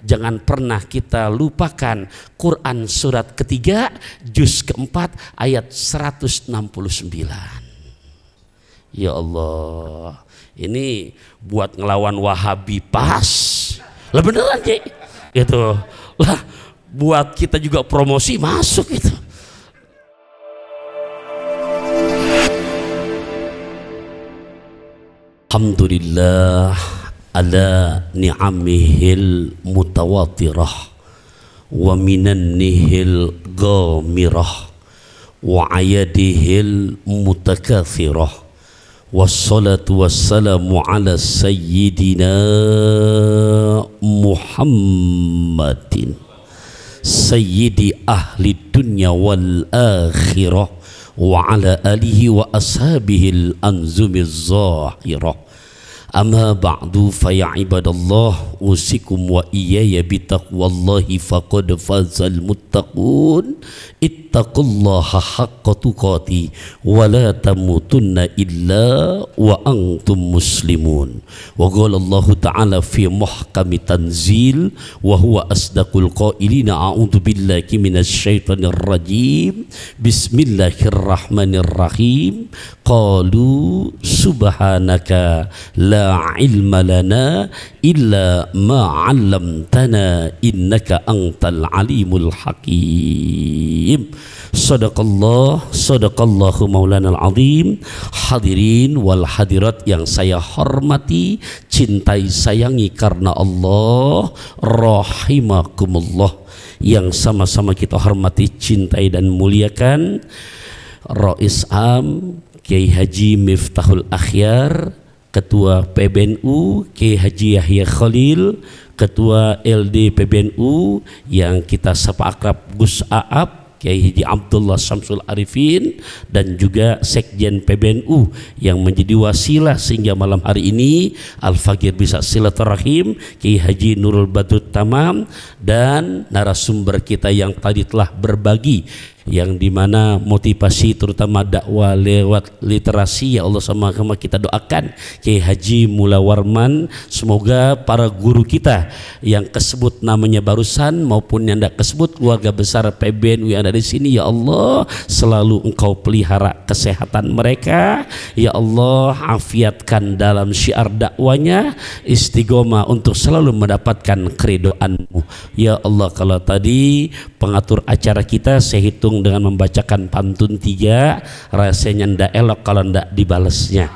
jangan pernah kita lupakan Quran surat ketiga juz keempat ayat 169. Ya Allah, ini buat ngelawan Wahabi pas lah, beneran Cik gitu lah, buat kita juga promosi masuk gitu. Alhamdulillah ala ni'amihil mutawatirah wa minannihil ghamirah wa ayadihil mutakathirah wassalatu wassalamu ala sayyidina Muhammadin sayyidi ahli dunya wal akhirah wa ala alihi wa ashabihil anzumiz zahirah. Amma ba'du fa ya ibadallah, usikum wa iyaya bitaqwallahi faqad fazal muttaqun. Ittaqullaha haqqa tuqati wa la tamutunna illa wa antum muslimun. Wa qala Allah ta'ala fi muhkami tanzil wa huwa asdaqul qailina, a'udzu billahi minasy syaithanir rajim. Bismillahirrahmanirrahim. Qalu subhanaka la ilma lana illa ma 'allamtana innaka antal alimul hakim. Sadaqallahu maulana al-azim. Hadirin wal hadirat yang saya hormati, cintai, sayangi karena Allah, rahimakumullah, yang sama-sama kita hormati, cintai dan muliakan Rais Am Kiai Haji Miftahul Akhyar, Ketua PBNU Kiai Haji Yahya Khalil, Ketua LD PBNU yang kita sapa akrab Gus Aab Kiai Haji Abdullah Samsul Arifin, dan juga Sekjen PBNU yang menjadi wasilah sehingga malam hari ini Al-Fagir bisa silaturahim, Kiai Haji Nurul Badrut Tamam, dan narasumber kita yang tadi telah berbagi yang dimana motivasi terutama dakwah lewat literasi. Ya Allah, sama-sama kita doakan Kiai Haji Mula Warman, semoga para guru kita yang kesebut namanya barusan maupun yang tidak kesebut, keluarga besar PBNU yang ada di sini, ya Allah selalu Engkau pelihara kesehatan mereka, ya Allah afiatkan dalam syiar dakwanya, istiqomah untuk selalu mendapatkan keridhaan-Mu, ya Allah. Kalau tadi pengatur acara kita saya hitung dengan membacakan pantun 3, rasanya ndak elok kalau ndak dibalesnya.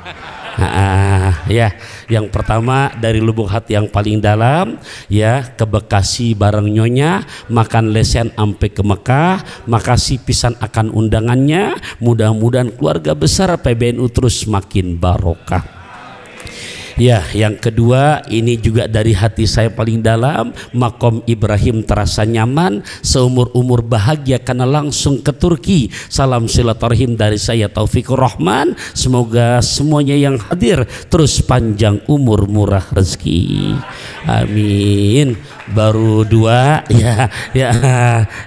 Ya, yang pertama dari lubuk hati yang paling dalam, ya, ke Bekasi bareng Nyonya, makan lesen ampe ke Mekah. Makasih pisan akan undangannya, mudah-mudahan keluarga besar PBNU terus makin barokah. Ya, yang kedua ini juga dari hati saya paling dalam, Makom Ibrahim terasa nyaman, seumur-umur bahagia karena langsung ke Turki. Salam silaturahim dari saya Taufikur Rahman, semoga semuanya yang hadir terus panjang umur, murah rezeki, amin. Baru 2, ya.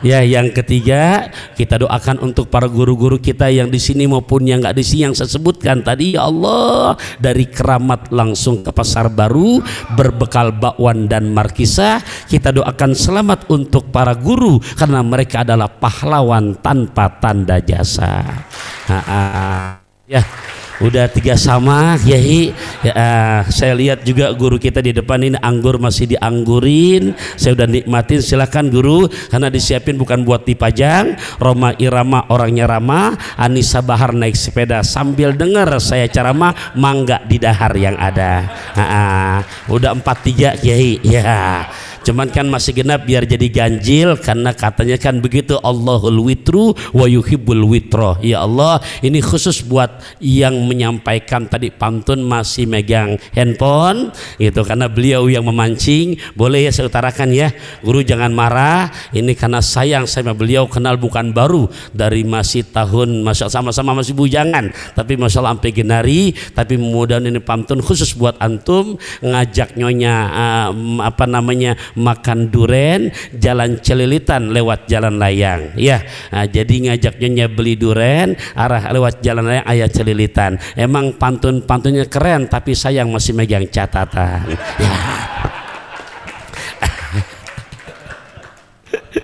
Yang ketiga kita doakan untuk para guru-guru kita yang di sini maupun yang nggak di sini yang saya sebutkan tadi, ya Allah, dari Keramat langsung ke Pasar Baru berbekal bakwan dan markisah, kita doakan selamat untuk para guru karena mereka adalah pahlawan tanpa tanda jasa. Ya, udah 3 sama Kiai. Ya, saya lihat juga guru kita di depan ini anggur masih dianggurin, saya udah nikmatin. Silakan guru, karena disiapin bukan buat dipajang. Roma Irama orangnya ramah, Anissa Bahar naik sepeda sambil dengar saya ceramah, mangga di dahar yang ada. Udah 4-3 Kiai. Ya, cuman kan masih genap biar jadi ganjil, karena katanya kan begitu, Allahul witru wa yuhibbul witro. Ya Allah, ini khusus buat yang menyampaikan tadi pantun masih megang handphone gitu, karena beliau yang memancing. Boleh ya saya utarakan ya, guru jangan marah, ini karena sayang saya sama beliau, kenal bukan baru, dari masih tahun sama-sama masih bujangan, tapi masalah sampai genari. Tapi mudah-mudahan ini pantun khusus buat antum, ngajak Nyonya makan duren, jalan celilitan lewat jalan layang, ya. Jadi ngajak Nyonya beli duren, arah lewat jalan layang ayah celilitan. Emang pantun-pantunnya keren, tapi sayang masih megang catatan. Ya.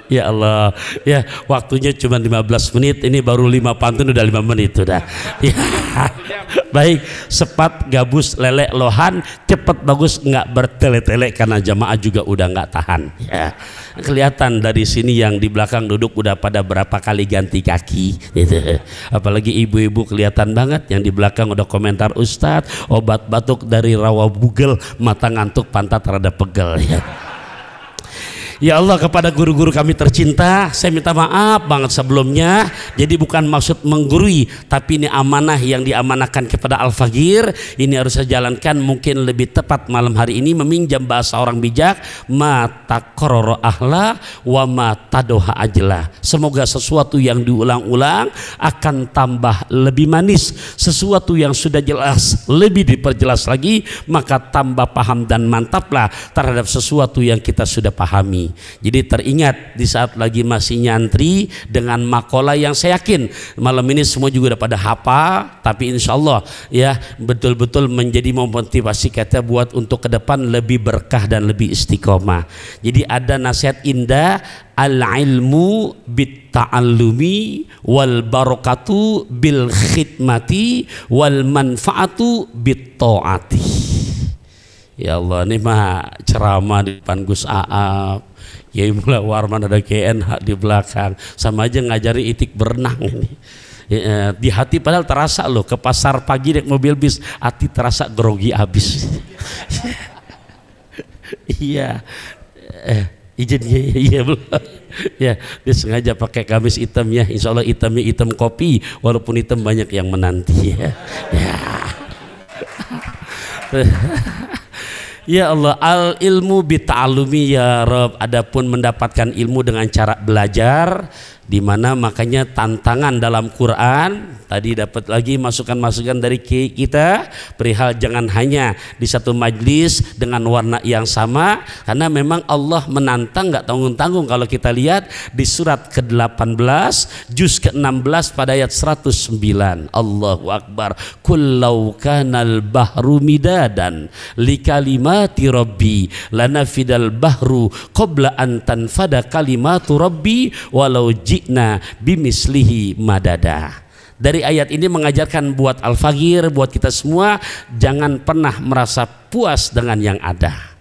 Ya Allah, ya waktunya cuma 15 menit, ini baru 5 pantun udah 5 menit udah. Ya. Baik, sepat, gabus, lele, lohan, cepet, bagus, nggak bertele-tele karena jamaah juga udah nggak tahan. Ya. Kelihatan dari sini yang di belakang duduk udah pada berapa kali ganti kaki, gitu. Apalagi ibu-ibu kelihatan banget yang di belakang udah komentar, Ustadz, obat batuk dari rawa bugel, mata ngantuk, pantat rada pegel. Ya. Ya Allah, kepada guru-guru kami tercinta, saya minta maaf banget sebelumnya. Jadi bukan maksud menggurui, tapi ini amanah yang diamanahkan kepada Al-Fagir. Ini harus saya jalankan, mungkin lebih tepat malam hari ini meminjam bahasa orang bijak, ma takororo ahla wa ma tadoha ajla. Semoga sesuatu yang diulang-ulang akan tambah lebih manis, sesuatu yang sudah jelas lebih diperjelas lagi, maka tambah paham dan mantaplah terhadap sesuatu yang kita sudah pahami. Jadi teringat di saat lagi masih nyantri dengan makola yang saya yakin malam ini semua juga udah pada hafal, tapi insya Allah ya betul-betul menjadi memotivasi kita buat untuk ke depan lebih berkah dan lebih istiqomah. Jadi ada nasihat indah, al-ilmu bit ta'allumi wal barakatu bil khidmati wal manfaatu bit ta'ati. Ya Allah, ini mah ceramah di depan Gus Aap, Kiai Mulya Warman, ada KNH di belakang, sama aja ngajari itik berenang ini. Ya, di hati padahal terasa loh, ke pasar pagi naik mobil bis, hati terasa grogi habis. Iya, izin iya belum. Ya, dia sengaja pakai gamis hitam ya, insya Allah hitamnya hitam kopi, walaupun hitam banyak yang menanti ya. Ya. Ya Allah, al ilmu bita'alumi ya Rabb. Adapun mendapatkan ilmu dengan cara belajar, di mana makanya tantangan dalam Quran tadi dapat lagi masukan-masukan dari kita perihal jangan hanya di satu majlis dengan warna yang sama, karena memang Allah menantang nggak tanggung-tanggung. Kalau kita lihat di surat ke-18 juz ke-16 pada ayat 109, Allahu Akbar, kullau kanal bahru midadan likalimati rabbi lanafidal bahru qabla an tanfada kalimatu rabbi walau ji'na bimislihi madada. Dari ayat ini mengajarkan buat Al-Fagir, buat kita semua, jangan pernah merasa puas dengan yang ada.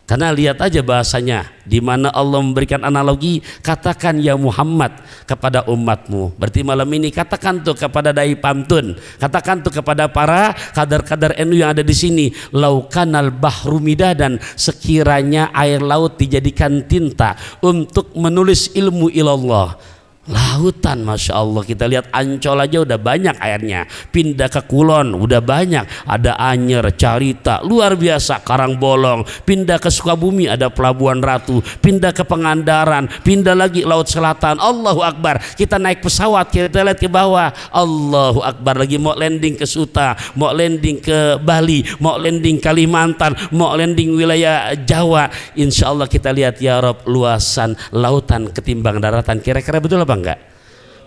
Karena lihat aja bahasanya, di mana Allah memberikan analogi, katakan ya Muhammad kepada umatmu. Berarti malam ini katakan tuh kepada dai pamtun, katakan tuh kepada para kadar-kadar NU yang ada di sini, laukanal bahru midadan, sekiranya air laut dijadikan tinta untuk menulis ilmu ilallah. Lautan, Masya Allah, kita lihat Ancol aja udah banyak airnya, pindah ke Kulon udah banyak, ada Anyer, Carita, luar biasa, Karangbolong, pindah ke Sukabumi ada Pelabuhan Ratu, pindah ke Pangandaran, pindah lagi Laut Selatan. Allahu Akbar, kita naik pesawat kita lihat ke bawah, Allahu Akbar, lagi mau landing ke Suta, mau landing ke Bali, mau landing Kalimantan, mau landing wilayah Jawa. Insya Allah kita lihat ya Rob, luasan lautan ketimbang daratan. Kira-kira betul apa enggak?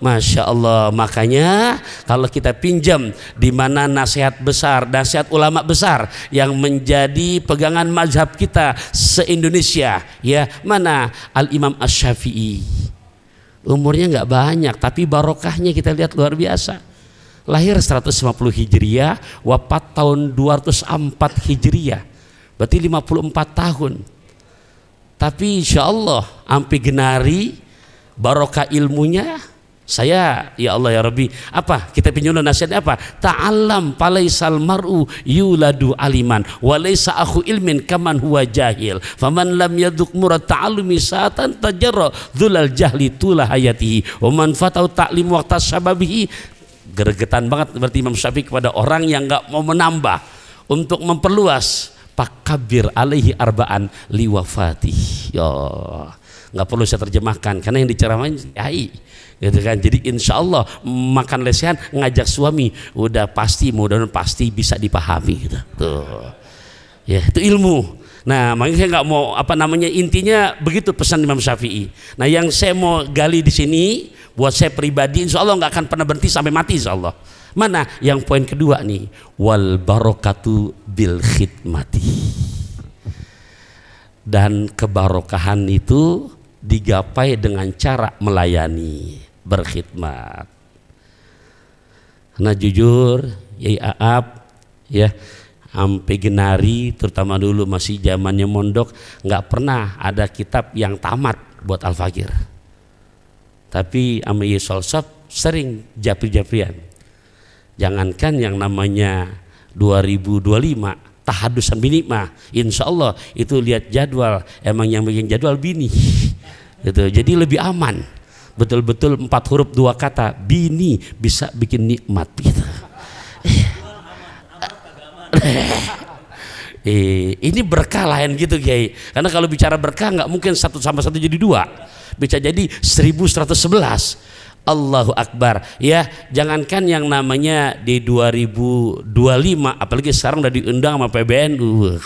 Masya Allah. Makanya kalau kita pinjam di mana nasihat besar, nasihat ulama besar yang menjadi pegangan mazhab kita se-Indonesia, ya, mana Al-Imam Asy-Syafi'i, umurnya nggak banyak tapi barokahnya kita lihat luar biasa. Lahir 150 Hijriah, wafat tahun 204 Hijriah, berarti 54 tahun. Tapi insya Allah ampi genari barokah ilmunya. Saya ya Allah ya Rabbi, apa kita pinjam nasihatnya apa? Ta'allam palaisal mar'u yuladu aliman walaysa akhu ilmin kaman huwa jahil faman lam yaduk murad ta'allumi sa'atan tajarra dzulal jahli tulah hayatihi wa man fatau ta'lim waqta sababihi. Gregetan banget berarti Imam Syafi'i kepada orang yang enggak mau menambah untuk memperluas, pakabir alaihi arba'an liwafati. Ya, nggak perlu saya terjemahkan karena yang diceramain yai, gitu kan. Jadi insya Allah makan lesehan ngajak suami udah pasti, mudah-mudahan pasti bisa dipahami gitu. Tuh. Ya, itu ilmu. Nah, makanya saya nggak mau apa namanya, intinya begitu pesan Imam Syafi'i. Nah, yang saya mau gali di sini buat saya pribadi, insya Allah nggak akan pernah berhenti sampai mati insya Allah. Mana yang poin kedua nih, wal barokatu bil khidmati. Dan kebarokahan itu digapai dengan cara melayani, berkhidmat. Nah jujur Yai Aap ya, sampai genari terutama dulu masih zamannya mondok nggak pernah ada kitab yang tamat buat Al-Fakir. Tapi sama Yai Solsop sering japri-japrian. Jangankan yang namanya 2025 tahadusan bini mah, insya Allah itu lihat jadwal, emang yang bikin jadwal bini gitu. Jadi lebih aman, betul-betul 4 huruf 2 kata, bini bisa bikin nikmat gitu. Ini berkah lain gitu Kiai, karena kalau bicara berkah nggak mungkin 1 sama 1 jadi 2, bisa jadi 1111. Allahu Akbar ya. Jangankan yang namanya di 2025, apalagi sekarang udah diundang sama PBNU.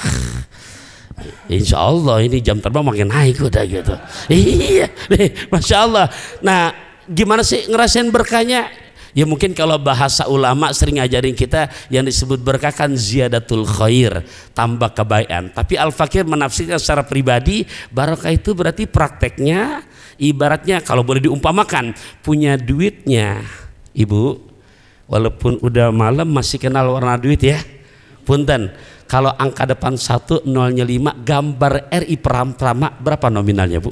Insya Allah ini jam terbang makin naik udah gitu. Iya, Masya Allah. Nah gimana sih ngerasain berkahnya? Ya mungkin kalau bahasa ulama sering ngajarin kita yang disebut berkah kan ziyadatul khair, tambah kebaikan. Tapi Al-Fakir menafsirkan secara pribadi, barokah itu berarti prakteknya ibaratnya kalau boleh diumpamakan punya duitnya ibu, walaupun udah malam masih kenal warna duit ya. Punten, kalau angka depan 1 nolnya 5 gambar RI pertama berapa nominalnya bu?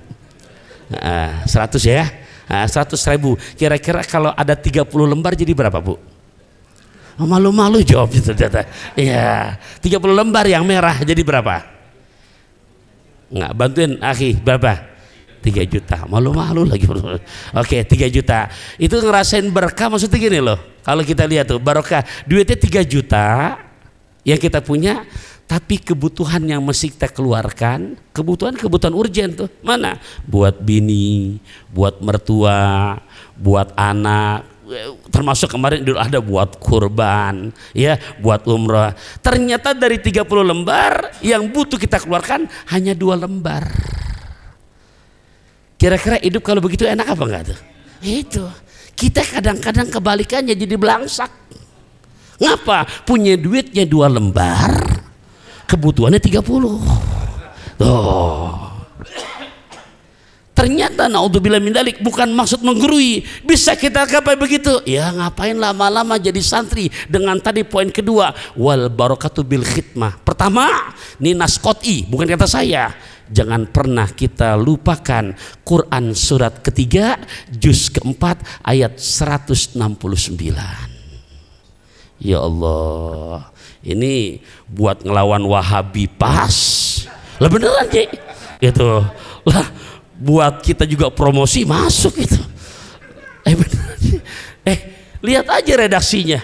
100 ya. 100.000 kira-kira kalau ada 30 lembar jadi berapa bu? Malu-malu jawab itu data. Iya, 30 lembar yang merah jadi berapa? Nggak bantuin akhi berapa? 3 juta. Malu-malu lagi. Oke, 3 juta itu ngerasain berkah. Maksudnya gini loh, kalau kita lihat tuh barokah duitnya 3 juta yang kita punya, tapi kebutuhan yang mesti kita keluarkan, kebutuhan urgen tuh mana? Buat bini, buat mertua, buat anak, termasuk kemarin dulu ada buat kurban ya, buat umrah. Ternyata dari 30 lembar yang butuh kita keluarkan hanya 2 lembar. Kira-kira hidup kalau begitu enak apa enggak tuh? Itu kita kadang-kadang kebalikannya jadi belangsak. Ngapa? Punya duitnya 2 lembar, kebutuhannya 30. Tuh. Ternyata naudzubillah min dzalik, bukan maksud menggurui, bisa kita gapai begitu. Ya ngapain lama-lama jadi santri dengan tadi poin kedua, wal barakatu bil khidmah. Pertama, ini nas qot'i, bukan kata saya. Jangan pernah kita lupakan Quran surat ketiga juz keempat ayat 169. Ya Allah, ini buat ngelawan Wahabi pas lah beneran Cik gitu lah, buat kita juga promosi masuk itu. Beneran. Lihat aja redaksinya,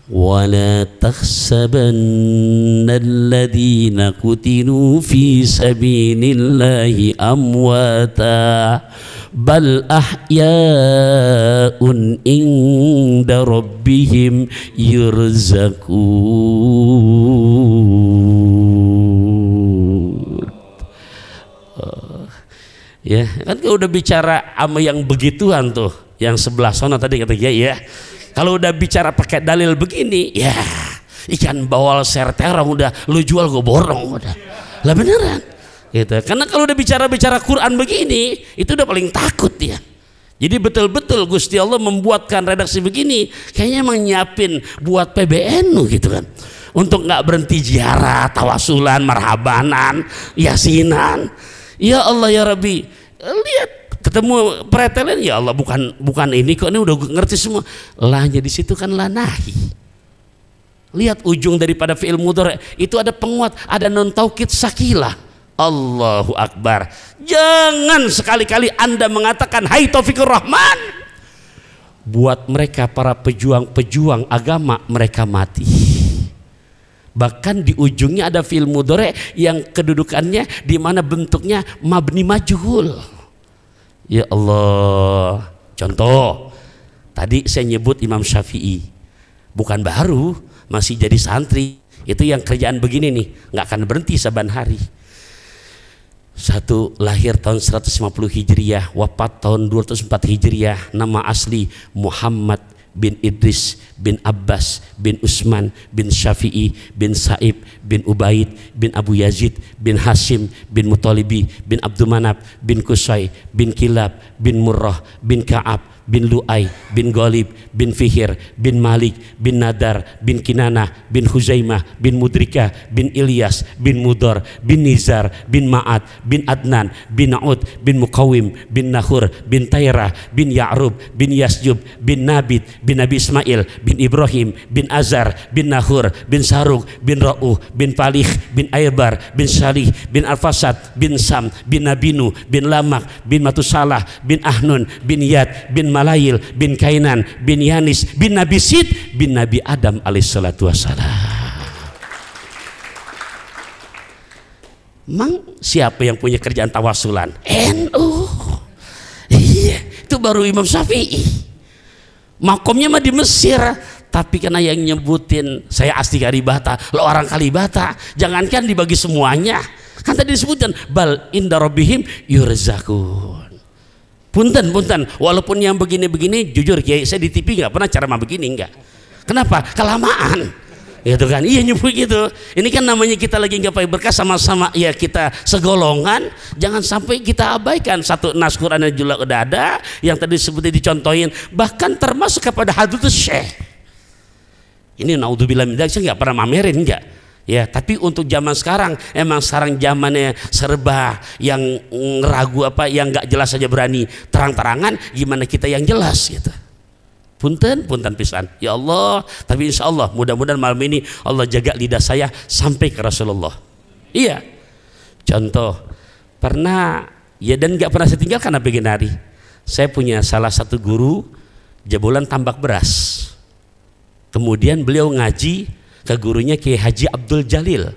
wala takhsabanna alladhina qutilu fi sabilillahi amwata bal ahya'un inda rabbihim yurzaqun. Ya kan kalau udah bicara sama yang begituan tuh, yang sebelah sana tadi kata dia ya, kalau udah bicara pakai dalil begini ya ikan bawal serterong udah lu jual gue borong udah lah beneran gitu. Karena kalau udah bicara Quran begini itu udah paling takut dia. Jadi betul-betul Gusti Allah membuatkan redaksi begini kayaknya emang nyiapin buat PBNU gitu kan, untuk nggak berhenti ziarah, tawasulan, marhabanan, yasinan. Ya Allah ya Rabbi, lihat ketemu pretelin, ya Allah bukan ini kok, ini udah ngerti semua. Lahnya di situ kan lanahi. Lihat ujung daripada fi'il mudhari itu ada penguat, ada non taukid sakilah. Allahu Akbar. Jangan sekali-kali Anda mengatakan hai Taufikur Rahman. Buat mereka para pejuang-pejuang agama, mereka mati. Bahkan di ujungnya ada fi'il mudhari yang kedudukannya di mana bentuknya mabni majhul. Ya Allah. Contoh, tadi saya nyebut Imam Syafi'i, bukan baru, masih jadi santri. Itu yang kerjaan begini nih, nggak akan berhenti saban hari. Satu, lahir tahun 150 Hijriah, wafat tahun 204 Hijriah, nama asli Muhammad bin Idris bin Abbas bin Utsman bin Syafi'i bin Sa'ib bin Ubaid bin Abu Yazid bin Hashim bin Muttalibi bin Abdul Manaf bin Qusay bin Kilab bin Murrah bin Ka'ab bin Lu'ay bin Ghalib bin Fihir bin Malik bin Nadar bin Kinanah bin Huzaimah bin Mudrikah bin Ilyas bin Mudar bin Nizar bin Ma'ad bin Adnan bin Na'ud bin Muqawim bin Nahur bin Tayrah bin Ya'rub bin Yasjub bin Nabit bin Nabi Ismail bin Ibrahim bin Azar bin Nahur bin Saruk bin Ra'uh bin Palih bin Aybar bin Salih bin Al-Fasad bin Sam bin Nabinu bin Lamak bin Matusalah bin Ahnun bin Yad bin Malayil bin Kainan bin Yanis bin Nabi Sid bin Nabi Adam alaihissalatu wassalam. Mang siapa yang punya kerjaan tawasulan? NU. Iya, itu baru Imam Syafi'i. Makomnya mah di Mesir, tapi karena yang nyebutin saya asli Kalibata, lo orang Kalibata, jangankan dibagi semuanya. Kan tadi disebutkan bal inda rabbihim yurzakun. Punten, walaupun yang begini-begini, jujur Kiai, saya di TV nggak pernah ceramah begini, enggak. Kenapa? Kelamaan, gitu kan? Iya nyebut gitu. Ini kan namanya kita lagi gapai berkah sama-sama, ya kita segolongan. Jangan sampai kita abaikan satu nas Quran juga udah ada, yang tadi seperti dicontohin, bahkan termasuk kepada hadratus syekh. Ini naudzubillah min dzalik, saya nggak pernah mamerin, enggak. Ya, tapi untuk zaman sekarang, emang sekarang zamannya serba yang ragu apa, yang nggak jelas saja berani terang-terangan, gimana kita yang jelas gitu. Punten pisan. Ya Allah, tapi insya Allah mudah-mudahan malam ini Allah jaga lidah saya sampai ke Rasulullah. Iya. Contoh, pernah ya, dan nggak pernah saya tinggalkan sampai gini hari. Saya punya salah satu guru jebolan tambak beras. Kemudian beliau ngaji ke gurunya Kiai Haji Abdul Jalil,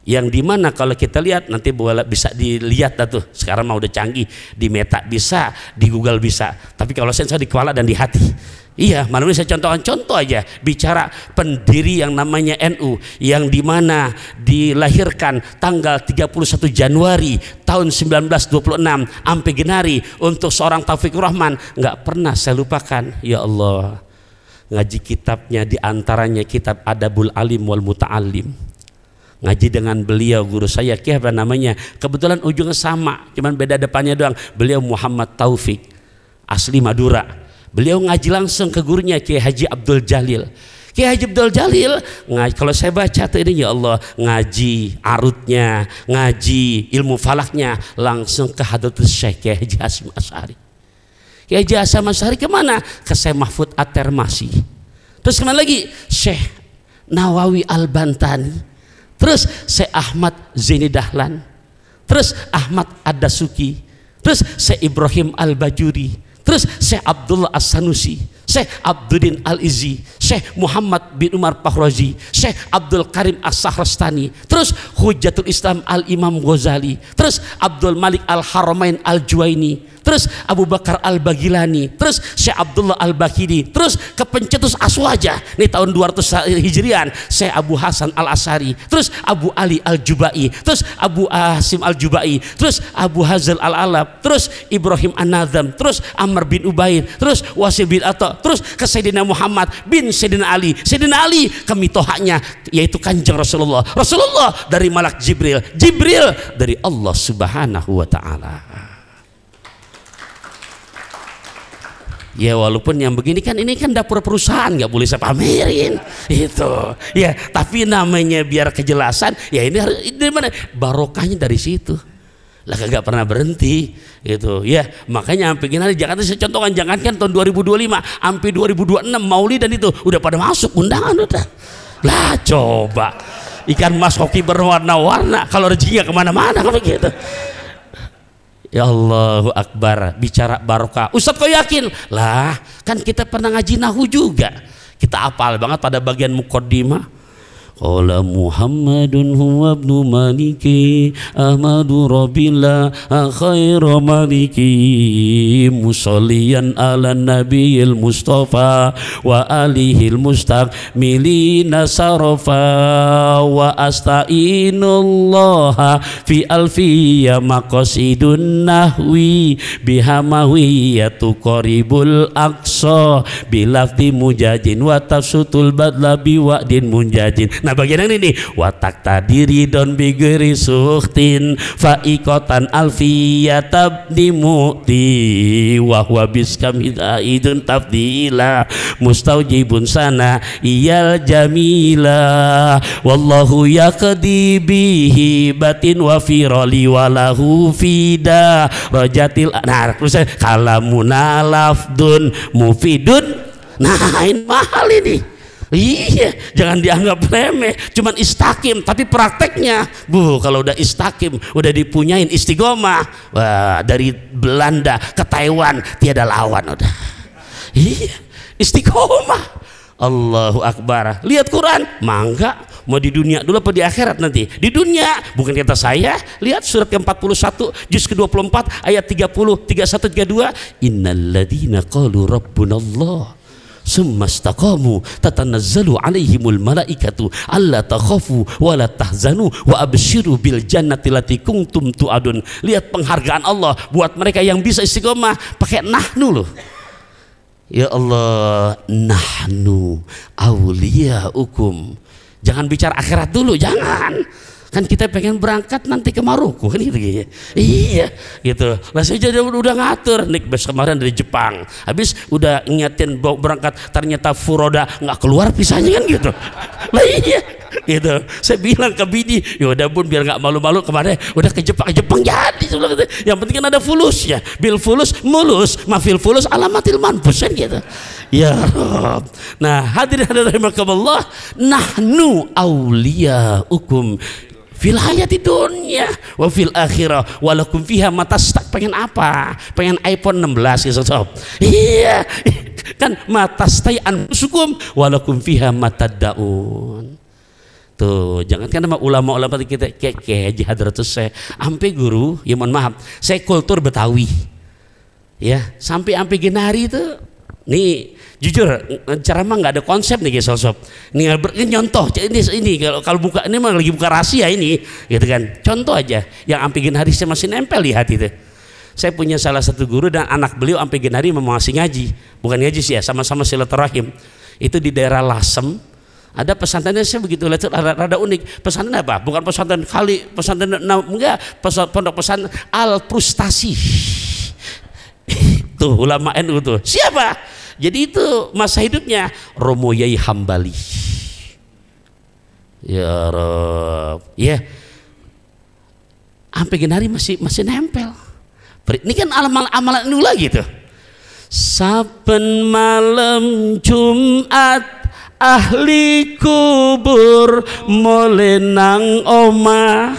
yang dimana kalau kita lihat nanti bisa dilihat tuh, sekarang mah udah canggih, di Meta bisa, di Google bisa, tapi kalau saya di kepala dan di hati. Iya, malam ini saya contoh aja, bicara pendiri yang namanya NU, yang dimana dilahirkan tanggal 31 Januari tahun 1926 sampai genari untuk seorang Taufikur Rahman, nggak pernah saya lupakan. Ya Allah, ngaji kitabnya diantaranya kitab Adabul Alim wal Muta'alim. Ngaji dengan beliau, guru saya Kiai apa namanya, kebetulan ujungnya sama, cuman beda depannya doang. Beliau Muhammad Taufik, asli Madura. Beliau ngaji langsung ke gurunya Kiai Haji Abdul Jalil. Kiai Haji Abdul Jalil ngaji, kalau saya baca tuh ini, ya Allah, ngaji arutnya, ngaji ilmu falaknya langsung ke hadratus Syekh Kiai Haji Hasyim Asy'ari. Kiai Haji Hasyim Asy'ari kemana? Ke Syekh Mahfud At-Termasi. Terus kemana lagi? Syekh Nawawi Al-Bantani. Terus Syekh Ahmad Zaini Dahlan. Terus Ahmad Ad-Dasuki. Terus Syekh Ibrahim Al-Bajuri. Terus Syekh Abdullah As-Sanusi, Syekh Abduddin Al-Izzi, Syekh Muhammad bin Umar Fakhrazi, Syekh Abdul Karim As-Sahrastani, terus Hujjatul Islam Al-Imam Ghazali, terus Abdul Malik Al-Haramain Al-Juwaini, terus Abu Bakar Al-Bagilani, terus Syekh Abdullah Al-Bakidi, terus ke pencetus Aswaja nih tahun 200 Hijrian Syekh Abu Hasan Al-Asari, terus Abu Ali Al-Jubai, terus Abu Hasim Al-Jubai, terus Abu Hazal Al-Alab, terus Ibrahim An-Nazam, terus Amr bin Ubaid, terus Wasil bin Atta, terus ke Sayyidina Muhammad bin Sayyidina Ali. Sayyidina Ali kemitohaknya yaitu Kanjeng Rasulullah. Rasulullah dari Malak Jibril, Jibril dari Allah Subhanahu wa Ta'ala. Ya walaupun yang begini kan, ini kan dapur perusahaan, nggak boleh saya pamerin itu ya, tapi namanya biar kejelasan ya, ini harus dari mana barokahnya, dari situ lah, kagak pernah berhenti gitu ya. Makanya sampai gini Jakarta saya contohkan, jangankan tahun 2025 sampai 2026 Maulid dan itu udah pada masuk undangan udah lah. Coba ikan mas hoki berwarna-warna, kalau rezekinya kemana-mana kalau gitu. Ya Allahu Akbar, bicara barokah. Ustadz kok yakin? Lah kan kita pernah ngaji nahu juga, kita hafal banget pada bagian muqaddimah. Qala Muhammadun huwa ibnu Maliki Ahmadu Rabbillah khairu maliki musalliyan ala nabiyil Mustafa wa alihil mustaqmilina sarafa wa asta'inullaha fi alfiyya maqasidun nahwi bihamawiyatu qaribul aqsa bilafdi mujajin wa tafsutul badla biwa'din munjajin. Nah bagian ini nih, watak tadiri don bigeri suhtin faikotan alfiyata dimuti wahwa biskamidun tafdila mustaujibun sana iyal jamila wallahu yaqdi bihi batin wa firali walahu fida rajatil. Nah terus kalamuna lafdun mufidun. Nah ini mahal ini. Iya, jangan dianggap remeh, cuman istakim, tapi prakteknya, kalau udah istakim, udah dipunyain istiqomah, wah, dari Belanda ke Taiwan tiada lawan udah. Iya, istiqomah. Allahu Akbar. Lihat Quran, mangga. Mau di dunia dulu apa di akhirat nanti? Di dunia, bukan kata saya. Lihat surat ke-41 juz ke-24 ayat 30, 31, 32. Innalladzina qalu rabbunallah summa istaqamu tatanazzalu alaihimul malaikatu alla takhafu wa la tahzanu wa absyiru bil jannati lati kuntum tu'adun. Lihat penghargaan Allah buat mereka yang bisa istiqomah pakai nahnu loh. Ya Allah, nahnu awliyaukum. Jangan bicara akhirat dulu, jangan. Kan kita pengen berangkat nanti ke Maroko kan gitu ya. Iya gitu. Lah saya jadi udah ngatur nih bus kemarin dari Jepang. Habis udah ngingetin berangkat ternyata furoda nggak keluar pisahnya kan gitu. Lah iya gitu. Saya bilang ke bini, ya udah Bun biar nggak malu-malu kemarin udah ke Jepang jadi. Yang penting kan ada fulusnya. Bil fulus mulus, mafil fulus alamatil manfus kan gitu. Ya Rabb. Nah hadirin rahimakumullah, nahnu auliyaukum fil hayati dunya wa fil akhirah walakum fiha matastak. Pengen apa? Pengen iPhone 16 ya sob. Iya kan matastai anfusukum walakum fiha mataddaun. Tuh jangan kan sama ulama-ulama kita kayak Haji Hadratus saya ampe guru ya mohon maaf saya kultur Betawi ya sampai genari itu nih jujur ceramah nggak ada konsep nih guys sob. Ini nyontoh ini kalau buka ini mah lagi buka rahasia ini gitu kan. Contoh aja yang ampe genari saya masih nempel di hati itu. Saya punya salah satu guru dan anak beliau ampe genari memang masih ngaji, bukan ngaji sih ya, sama-sama silaturahim. Itu di daerah Lasem. Ada pesantrennya saya begitu lihat rada unik. Pesantren apa? Bukan pesantren kali, pesantren enggak, pondok pesantren Al Frustasi. Tuh ulama NU tuh. Siapa? Jadi itu masa hidupnya Romo Yai Hambali. Ya Rob, ya. Sampai genari masih nempel. Ini kan amalan NU lagi tuh. Saben malam Jumat ahli kubur mule nang omah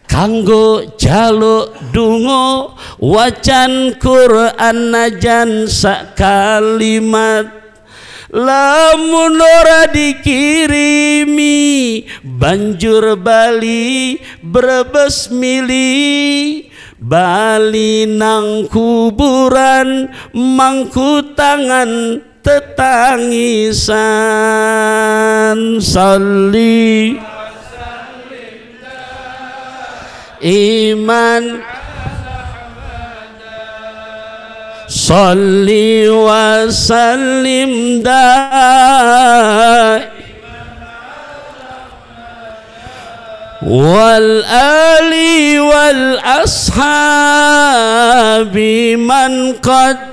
kanggo jaluk dungo wacan Quran najan sak kalimat lamun ora dikirimi banjur bali Brebes mili bali nang kuburan mangku tangan tetangisan salli iman salli wa sallim wal ali wal ashabi man qad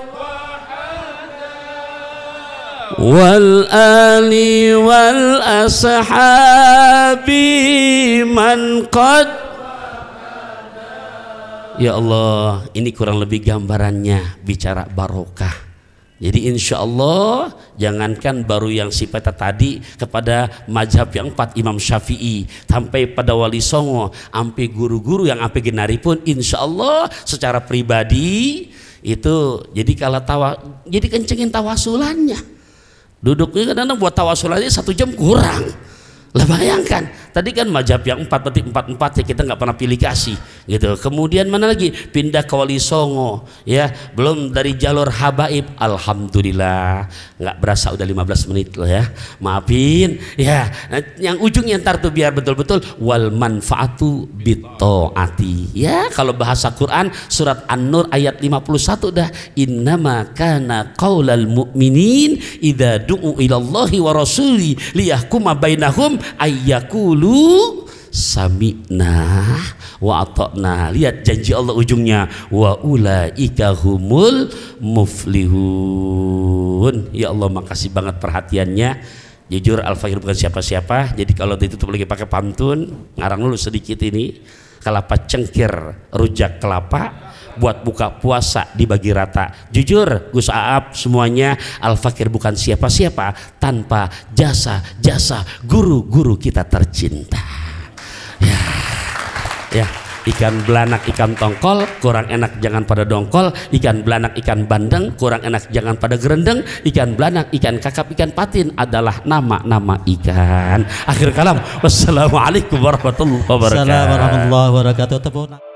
wal ali wal ashabi man qad. Ya Allah, ini kurang lebih gambarannya bicara barokah. Jadi insya Allah jangankan baru yang sifatnya tadi kepada mazhab yang 4 Imam Syafi'i sampai pada Wali Songo sampai guru-guru yang sampai genari pun insya Allah secara pribadi itu jadi kalau jadi kencengin tawasulannya. Duduknya kadang-kadang buat tawasulannya 1 jam kurang. Lah bayangkan, tadi kan mazhab yang 4 berarti 4 ya, kita nggak pernah pilih kasih gitu. Kemudian mana lagi? Pindah ke Wali Songo ya, belum dari jalur habaib. Alhamdulillah nggak berasa udah 15 menit loh ya. Maafin ya. Nah, yang ujungnya ntar tuh biar betul-betul wal manfaatu bittaati. Ya, kalau bahasa Quran surat An-Nur ayat 51 dah, innama kana qaulal mu'minin idza du'u ilallahi wa rasuli liyahkuma bainahum ayyakulu sami'na wa ata'na. Lihat janji Allah ujungnya wa ulaika humul muflihun. Ya Allah, makasih banget perhatiannya. Jujur Al-Fakir bukan siapa-siapa, jadi kalau ditutup lagi pakai pantun, ngarang dulu sedikit ini. Kelapa cengkir rujak kelapa, buat buka puasa dibagi rata. Jujur Gus Aap semuanya, Al-Fakir bukan siapa-siapa tanpa jasa guru-guru kita tercinta. Ya, ikan belanak ikan tongkol kurang enak jangan pada dongkol, ikan belanak ikan bandeng kurang enak jangan pada gerendeng, ikan belanak ikan kakap ikan patin adalah nama-nama ikan. Akhir kalam, wassalamualaikum warahmatullahi wabarakatuh. Assalamualaikum warahmatullahi wabarakatuh.